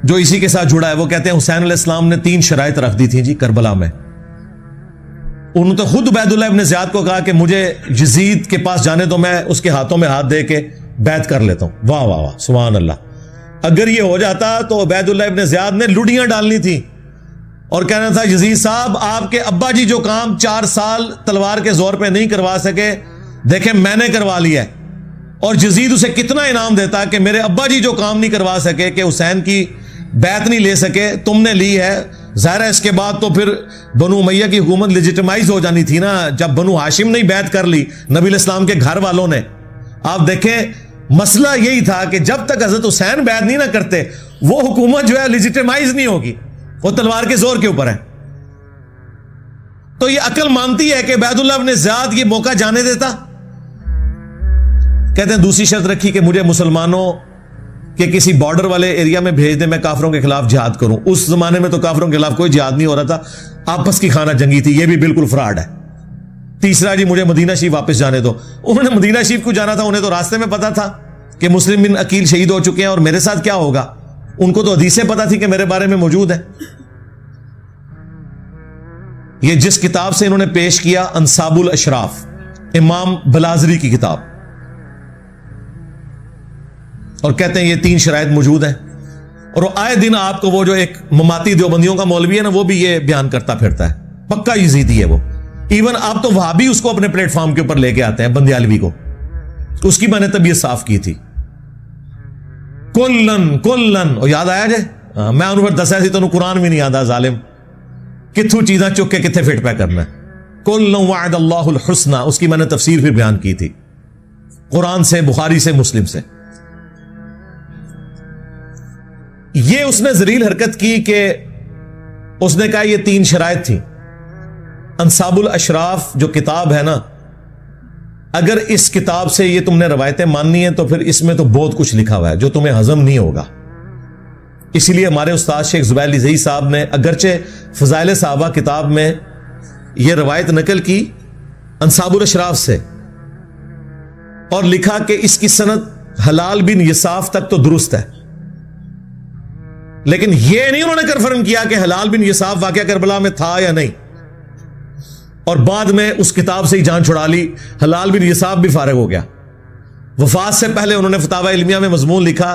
جو اسی کے ساتھ جڑا ہے، وہ کہتے ہیں حسین علیہ السلام نے 3 شرائط رکھ دی تھی جی کربلا میں. انہوں نے تو خود عبید اللہ ابن زیاد کو کہا کہ مجھے یزید کے پاس جانے دو، میں اس کے ہاتھوں میں ہاتھ دے کے بیعت کر لیتا ہوں. واہ واہ واہ سبحان اللہ. اگر یہ ہو جاتا تو عبید اللہ ابن زیاد نے لڑیاں ڈالنی تھی اور کہنا تھا یزید صاحب آپ کے ابا جی جو کام 4 سال تلوار کے زور پہ نہیں کروا سکے، دیکھیں میں نے کروا لیا ہے. اور یزید اسے کتنا انعام دیتا کہ میرے ابا جی جو کام نہیں کروا سکے، کہ حسین کی بیعت نہیں لے سکے، تم نے لی ہے. ظاہر ہے اس کے بعد تو پھر بنو امیہ کی حکومت لیجیٹمائز ہو جانی تھی نا، جب بنو ہاشم نے بیعت کر لی نبی علیہ السلام کے گھر والوں نے. آپ دیکھیں مسئلہ یہی تھا کہ جب تک حضرت حسین بیعت نہیں نہ کرتے وہ حکومت جو ہے لیجیٹمائز نہیں ہوگی، وہ تلوار کے زور کے اوپر ہے. تو یہ عقل مانتی ہے کہ عبید اللہ ابن زیاد یہ موقع جانے دیتا. کہتے ہیں دوسری شرط رکھی کہ مجھے مسلمانوں کہ کسی بارڈر والے ایریا میں بھیج دیں، میں کافروں کے خلاف جہاد کروں. اس زمانے میں تو کافروں کے خلاف کوئی جہاد نہیں ہو رہا تھا، آپس کی خانہ جنگی تھی. یہ بھی بالکل فراڈ ہے. تیسرا جی مجھے مدینہ شریف واپس جانے دو. انہوں نے مدینہ شریف کو جانا تھا، انہیں تو راستے میں پتا تھا کہ مسلم بن عقیل شہید ہو چکے ہیں اور میرے ساتھ کیا ہوگا. ان کو تو حدیثیں پتا تھی کہ میرے بارے میں موجود ہے. یہ جس کتاب سے انہوں نے پیش کیا انصاب الاشراف، امام بلازری کی کتاب، اور کہتے ہیں یہ 3 شرائط موجود ہیں. اور وہ آئے دن آپ کو وہ جو ایک مماتی دیوبندیوں کا مولوی ہے نا، وہ بھی یہ بیان کرتا پھرتا ہے، پکا یزیدی ہے وہ. ایون آپ تو وہابی اس کو اپنے پلیٹ فارم کے اوپر لے کے آتے ہیں، بندیالوی کو. اس کی میں نے طبیعت صاف کی تھی. کلن او یاد آیا جائے، میں انہوں پر دسیا سی تو قرآن بھی نہیں آتا ظالم، کتھوں چیزاں چک کے کتنے فٹ پہ کرنا ہے. کلن وعد اللہ الحسنہ، اس کی میں نے تفسیر بھی بیان کی تھی قرآن سے، بخاری سے، مسلم سے. یہ اس نے ذلیل حرکت کی کہ اس نے کہا یہ 3 شرائط تھی. انصاب الاشراف جو کتاب ہے نا، اگر اس کتاب سے یہ تم نے روایتیں ماننی ہیں تو پھر اس میں تو بہت کچھ لکھا ہوا ہے جو تمہیں ہضم نہیں ہوگا. اسی لیے ہمارے استاد شیخ زبیر لزئی صاحب نے اگرچہ فضائل صحابہ کتاب میں یہ روایت نقل کی انصاب الاشراف سے، اور لکھا کہ اس کی سند حلال بن یساف تک تو درست ہے، لیکن یہ نہیں انہوں نے کنفرم کیا کہ حلال بن یساف واقعہ کربلا میں تھا یا نہیں. اور بعد میں اس کتاب سے ہی جان چھڑا لی، حلال بن یساف بھی فارغ ہو گیا. وفات سے پہلے انہوں نے فتاوی علمیہ میں مضمون لکھا